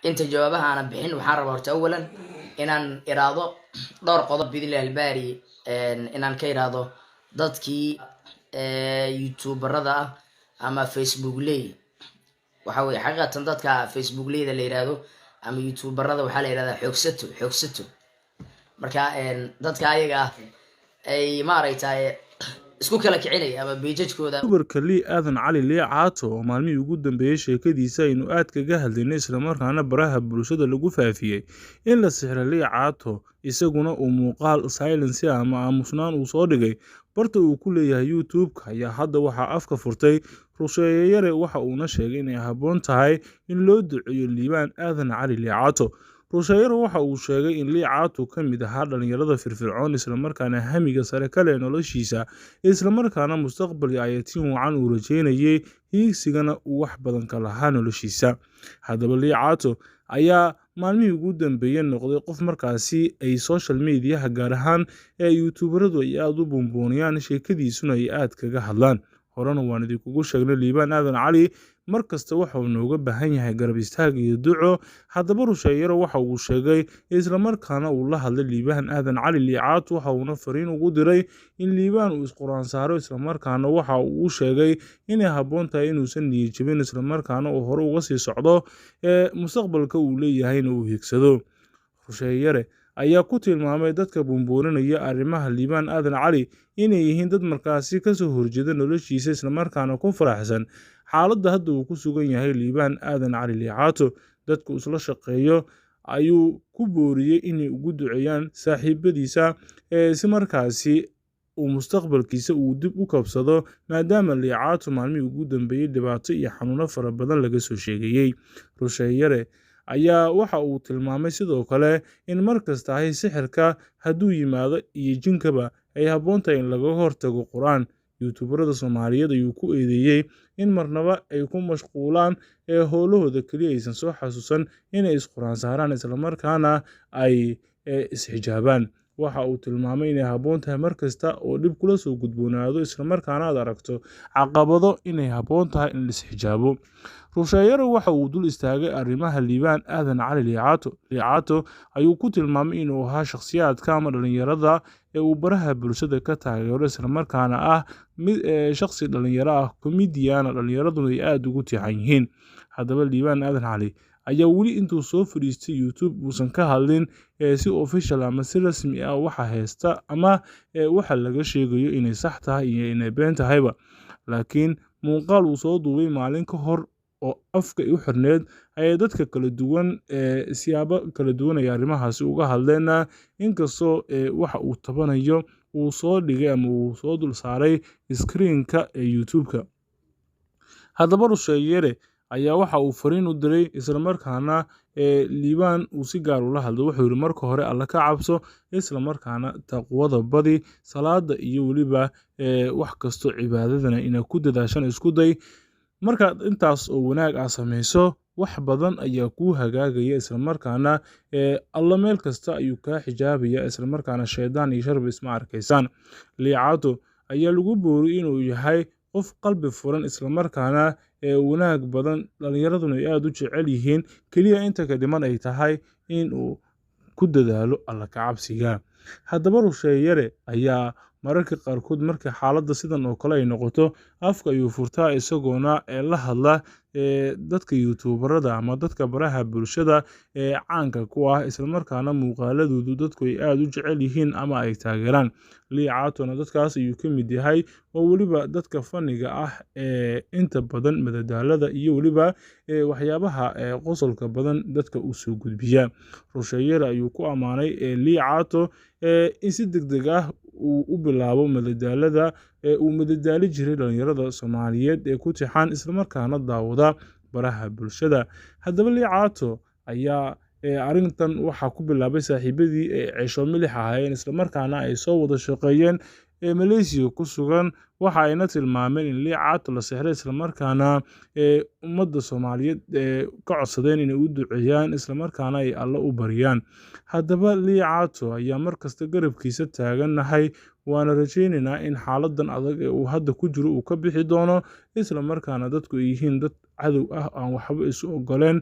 inta jawaabaha aanan bixin waxaan rabaa horta awalan inaan iraado dhowr qodob bidillah albaari inaan ka iraado dadkii youtuberada ah ama facebook ley waxa weye xaqiiqatan dadka facebook leyda la yiraahdo ama youtuberada waxaa la yirahdaa xoogsato marka dadka ayaga ah ay maaragtay isku kala kicinaya ama beejajkooda youtuberka Lee Aadan Cali Lee Caato oo maalmihii ugu dambeeyay sheekadiisa inuu aad kaga hadlaynay isla markaana baraha bulshada lagu faafiyay in la sixray Lee Caato isaguna uu muuqaal silence ama aamusnaan uu soo dhigay barta uu ku leeyahay YouTube-ka ayaa hadda waxaa afka furtay Rusheeye Yare waxa uuna sheegay inay habboon tahay in loo duceeyo Liibaan Aadan Cali Lee Caato Rusheeye Yare waxa uu sheegay in Lee Caato ka mid ahaa dhalinyarada firfircoon isla markaana hamiga sare ka leh noloshiisa isla markaana mustaqbal ayatiin wacan uu rajeynayay hiigsigana uu wax badan ka lahaa noloshiisa haddaba Lee Caato ayaa maalmihii ugu dambeeyay noqday qof markaasi ay social media gaar ahaan ee youtuberadu ay aad u buunbuuniyaan sheekadiisuna ay aad kaga hadlaan horena waan idinkugu sheegnay Liibaan Aadan Cali markasta waxa uu nooga baahan yahay garab istaag iyo duco haddaba Rusheeye Yare waxa uu sheegay isla markaana uu la hadlay Liibaan Aadan Cali Lee Caato waxa uuna fariin ugu diray in Liibaan uu isquraan saaro isla markaana waxa uu sheegay inay habboon tahay inuusan niyad jabin isla markaana uu hore uga sii socdo mustaqbalka uu leeyahayna uu higsado Rusheeye Yare ayaa ku tilmaamay dadka buunbuuninaya arrimaha Liibaan Aadan Cali inay yihiin dad markaasi ka soo horjeeda noloshiisa isla markaana ku faraxsan xaaladda hadda uu ku sugan yahay Liibaan Aadan Cali Lee Caato dadku isla shaqeeyo ayuu ku booriyay inay ugu duceeyaan saaxiibadiisa si markaasi uu mustaqbalkiisa uu dib u kabsado maadaama Lee Caato maalmihii ugu dambeeyay dhibaato iyo xanuuno fara badan laga soo sheegayay Rusheeye Yare ayaa waxa uu tilmaamay sidoo kale in markasta ay sixirka hadduu yimaado iyo jinkaba ay habboon tahay in laga hortago quraan youtuberada Soomaaliyeed ayuu ku eedeeyay in marnaba ay ku mashquulaan howlahooda kaliya aysan soo xasuusan inay isquraan saaraan isla markaana ay isxijaabaan waxa uu tilmaamay inay habboon tahay markasta oo dhib kula soo gudboonaado isla markaana aad aragto caqabado inay habboon tahay in la isxijaabo Rusheeye Yare waxa uu dul istaagay arrimaha Liibaan Aadan Cali Lee Caato Lee Caato ayuu ku tilmaamay inuu ahaa shakhsiyaadka ama dhalinyarada ee uu baraha bulshada ka taageero isla markaana ah mid shakhsi dhalinyaro ah comedian dhalinyaraduna ay aad ugu tiixan yihiin haddaba Liibaan Aadan Cali ayaa weli intuu soo fadhiistay YouTube uusan ka hadlin si official ama si rasmi ah waxa haysta ama waxa laga sheegayo inay sax tahay iyo inay been tahayba laakiin muuqaal uu soo duubay maalin ka hor oo afka u xirneed ay dadka kala duwan siyaabo kala duwan ay arrimahaasi uga hadleen inkastoo waxa uu tabanayo uu soo dhigay ama uu soo dul saaray screen-ka YouTube-ka haddaba Rusheeye Yare ayaa waxa uu fariin u diray isla markaana Liibaan uu si gaar ula hadlo wuxuu yiri marka hore alla ka cabso isla markaana taqwada badi salaada iyo waliba wax kasto cibaadadana ina ku dadaashan isku day marka intaas oo wanaag ah sameeyso wax badan ayaa ku hagaagaya isla markaana alla meel kasta ayuu ka xijaabaya isla markaana sheedaan iyo shar isma arkaysan Lee Caato ayaa lagu booriyay inuu yahay qof qalbi furan isla markaana wanaag badan dhalinyaraduna ay aad u jecel yihiin kaliya inta ka dhiman ay tahay in uu ku dadaalo alla ka cabsiga haddaba Rusheeye Yare ayaa mararka qaarkood marka xaaladda sidan oo kale ay noqoto afka ayuu furtaa isagoona la hadla dadka youtuberada ama dadka baraha bulshada caanka ku ah isla markaana muuqaaladoodu dadku ay aad u jecel yihiin ama ay taageeraan Lee Caatona dadkaas ayuu ka mid yahay oo waliba dadka faniga ah inta badan madadaalada iyo waliba waxyaabaha qosolka badan dadka u soo gudbiya Rusheeye Yare ayuu ku amaanay Lee Caato in si degdeg ah uu u bilaabo madadaalada uu madadaali jiray dhalinyarada Soomaaliyeed ku tixaan isla markaana daawada baraha bulshada haddaba Lee Caato ayaa arrintan waxa ku bilaabay saaxiibadii Ceesho Milix ahaayeen isla markaana ay soo wada shaqeeyeen Malaysia ku sugan waxa ayna tilmaameen in Lee Caato la sixray isla markaana ummadda Soomaaliyeed ka codsadeen inay u duceeyaan isla markaana ay alla u bariyaan haddaba Lee Caato ayaa markasta garabkiisa taaganahay waana rajaynaynaa in xaaladan adag ee uu hadda ku jiro uu ka bixi doono isla markaana dadku ay yihiin dad cadow ah aan waxba isu ogoleen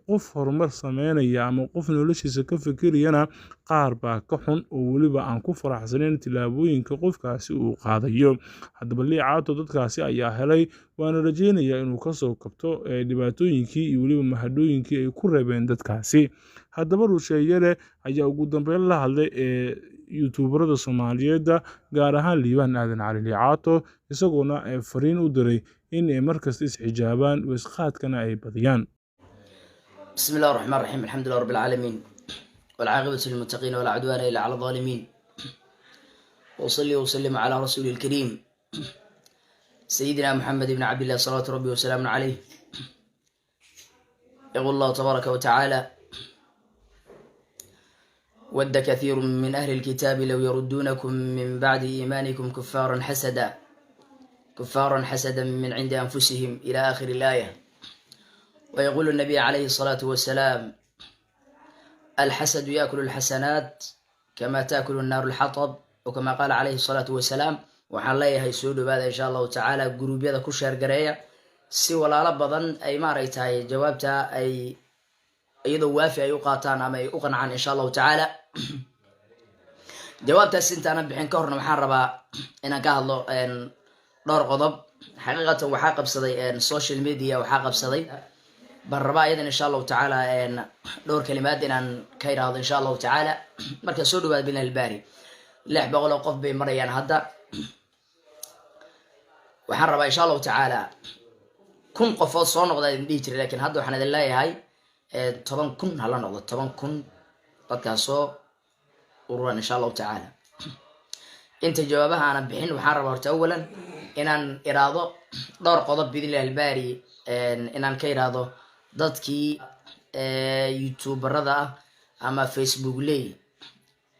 qof horumar sameynaya ama qof noloshiisa ka fikirayana qaar baa ka xun oo weliba aan ku faraxsaneyn tillaabooyinka qofkaasi uu qaadayo. Haddaba Lee Caato dadkaasi ayaa helay, waana rajeynayaa inuu kasoo kabto dhibaatooyinkii iyo weliba mahadhooyinkii ay ku reebeen dadkaasi. Haddaba Rusheeyare ayaa ugu dambeyn la hadlay youtuberada Soomaaliyeed gaar ahaan Liibaan Aadan Cali Lee Caato, isagoona fariin u diray in ay markasta isxijaabaan wasqaadkana ay badiyaan. بسم الله الرحمن الرحيم الحمد لله رب العالمين والعاقبة للمتقين ولا عدوان إلا على الظالمين وصلي وسلم على رسوله الكريم سيدنا محمد بن عبد الله صلوات ربي وسلام عليه. يقول الله تبارك وتعالى: ود كثير من أهل الكتاب لو يردونكم من بعد إيمانكم كفارا حسدا من عند أنفسهم إلى آخر الآية. ويقول النبي عليه الصلاة والسلام: الحسد يأكل الحسنات كما تأكل النار الحطب، وكما قال عليه الصلاة والسلام. waxaan leeyahay soo dhawaada insha allahu tacaala guruubyada ku sheer gareeya si walaalo badan ay maaragtahay jawaabta ay iyadoo waafi ay u qaataan ama ay u qancaan insha allahu tacaala. jawaabtaas intaanan bixin ka horna waxaan rabaa inaan ka hadlo dhowr qodob. xaqiiqatan waxaa qabsaday social media waxaa qabsaday baan rabaa iyadan insha allahu tacaala dhowr kalimaad inaan ka idhaahdo insha allahu tacaala. marka soo dhawaada billahi albaari 600 oo qof bay marayaan hadda. waxaan rabaa insha allahu tacaala 1000 qofood soo noqda idin dhihi jiray, laakiin hadda waxaan idin leeyahay 10,000 hala noqdo 10,000 dadkaas soo ururan insha allahu tacaala. inta jawaabaha aanan bixin waxaan rabaa horta awalan inaan iraado dhowr qodob biidnillahi albaari inaan ka iraado dadkii youtuberada ah ama facebook ley.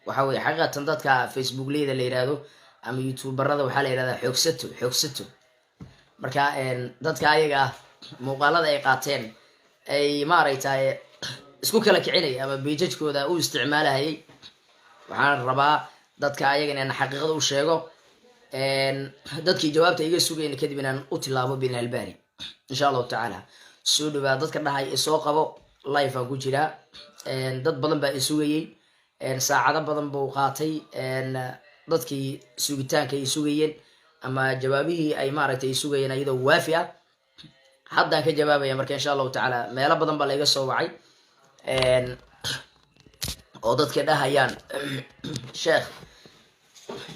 waxa weeye xaqiiqatan dadka facebook leyda la yiraahdo ama youtuberada waxaa la yirahdaa xoogsato. marka dadka ayaga ah muuqaalada ay qaateen ay maaragtay isku kala kicinay ama page-kooda u isticmaalahayay. waxaan rabaa dadka ayaga inaan xaqiiqada u sheego dadkii jawaabta iga sugayna kadib inaan u tilaabo biidnillahi albaari insha allahu tacaala. soo dhawaa dadka dhahay isoo qabo live aan ku jiraa. dad badan baa isugayay, saacado badan buu qaatay dadkii sugitaanka ay sugayeen ama jawaabihii ay maaragtay sugayeen iyadoo waafi ah. haddaan ka jawaabaya marka insha allahu tacaala. meelo badan baa laiga soo wacay oo dadka dhahayaan sheekh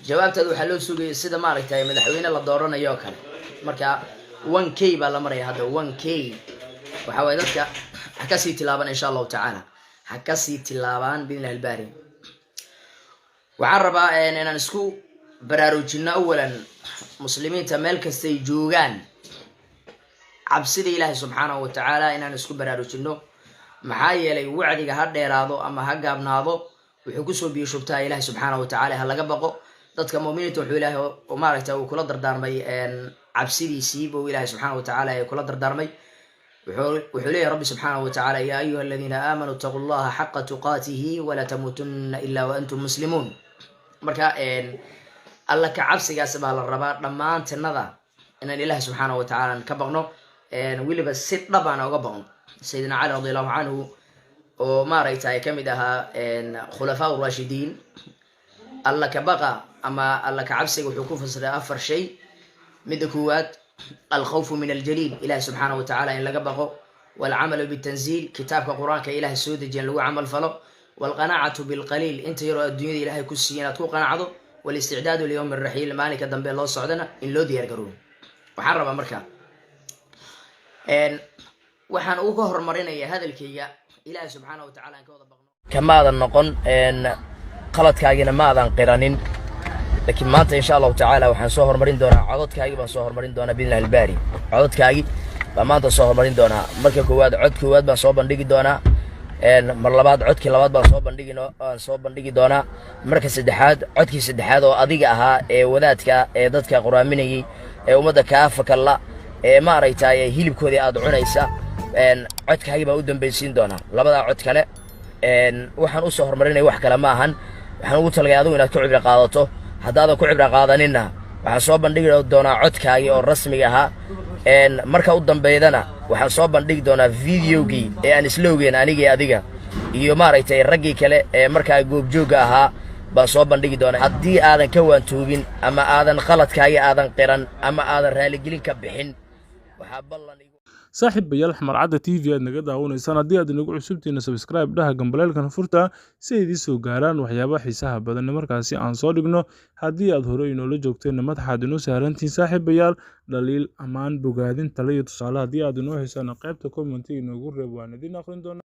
jawaabtaada waxaa loo sugayay sida maaragtay madaxweyne la dooranayo oo kale. marka 1k baa la maraya hadda 1k. waxa waye dadka ha kasii tilaabaan insha allahu tacaala, ha kasii tilaabaan biidnillahi albaari. waxaan rabaa inaan isku baraarujino awalan muslimiinta meel kastay joogaan cabsida ilaahay subxaanahu wa tacaala inaan isku baraarujino. maxaa yeelay wacdiga ha dheeraado ama ha gaabnaado wuxuu kusoo biyo shubtaa ilaahay subxaanahu wa tacaala. ha laga baqo dadka muuminiinta wuxuu ilaahay maaragtay uu kula dardaarmay cabsidiisii buu ilaahay subxaanahu wa tacaala kula dardaarmay. wuxuu leeyahay rabbi subxaanahu wa tacaala: yaa ayuha aladiina aamanuu ittaquu llaha xaqa tuqaatihi walaa tamuutunna ilaa wa antum muslimuun. marka alla ka cabsigaas baa la rabaa dhammaantinada inaan ilaahay subxaanahu wa tacaala ka baqno, weliba si dhab aan uga baqno. sayidina cali radiallahu canhu oo maaragtay kamid ahaa khulafaa urashidiin, alla ka baqa ama alla ka cabsiga wuxuu ku fasiray 4 shay. midda koowaad alkhawfu min aljaliil, ilahi subxaanahu wa tacaala in laga baqo. walcamalu bitanziil, kitaabka qur-aanka ilahay soo dejiyan lagu camal falo. walqanaacatu bilqaliil, inta yaroo adduunyada ilahay ku siiya inaad ku qanacdo. walisticdaadu liyowmi raxiil, maalinka dambe loo socdana in loo diyaar garoobo. waxaan rabaa marka waxaan uga hormarinaya hadalkayga ilaahi subxaanahu wa tacaala aan ka wada baqno. kamaadan noqon qaladkaagina ma aadan qiranin, laakiin maanta insha allahu tacaala waxaan soo hormarin doonaa cododkaagii baan soo hormarin doonaa biidnillahi albaari. cododkaagii baan maanta soo hormarin doonaa. marka koowaad cod koowaad baan soo bandhigi doonaa. mar labaad codkii labaad baan soo bandhigi doonaa. marka saddexaad codkii saddexaad oo adiga ahaa ee wadaadka ee dadka quraaminayay ee ummadda kaa fakalla ee maaragtay hilibkoodii aad cunaysa codkaagii baan u dambaysiin doonaa. labadaa cod kale waxaan usoo hormarinaya wax kale ma ahan. waxaan ugu talagay adigu inaad ku cibro qaadato. haddaadan ku cibro qaadaninna waxaan soo bandhigi doonaa codkaagii oo rasmiga ahaa marka u dambeydana waxaan soo bandhigi doonaa videogii ee aan isla ogeyn anigii adiga iyo maaragtay raggii kale ee markaa goobjoogga ahaa baan soo bandhigi doonaa haddii aadan ka waantoobin ama aadan qaladkaaga aadan qiran ama aadan raaligelin ka bixin waxaa ballan saaxiibayaal Xamar Cadda TV aad naga daawanaysaan haddii aad inagu cusubtiina subscribe dhaha gambaleelkan furta si ay idin soo gaaraan waxyaabaha xiisaha badan markaasi aan soo dhigno haddii aad hore inoola joogteen madaxaad inoo saarantiin saaxiibayaal dhaliil amaan bogaadin talo iyo tusaale haddii aad inoo haysaan qaybta comment inoogu reeb waan idin akhrin doonaa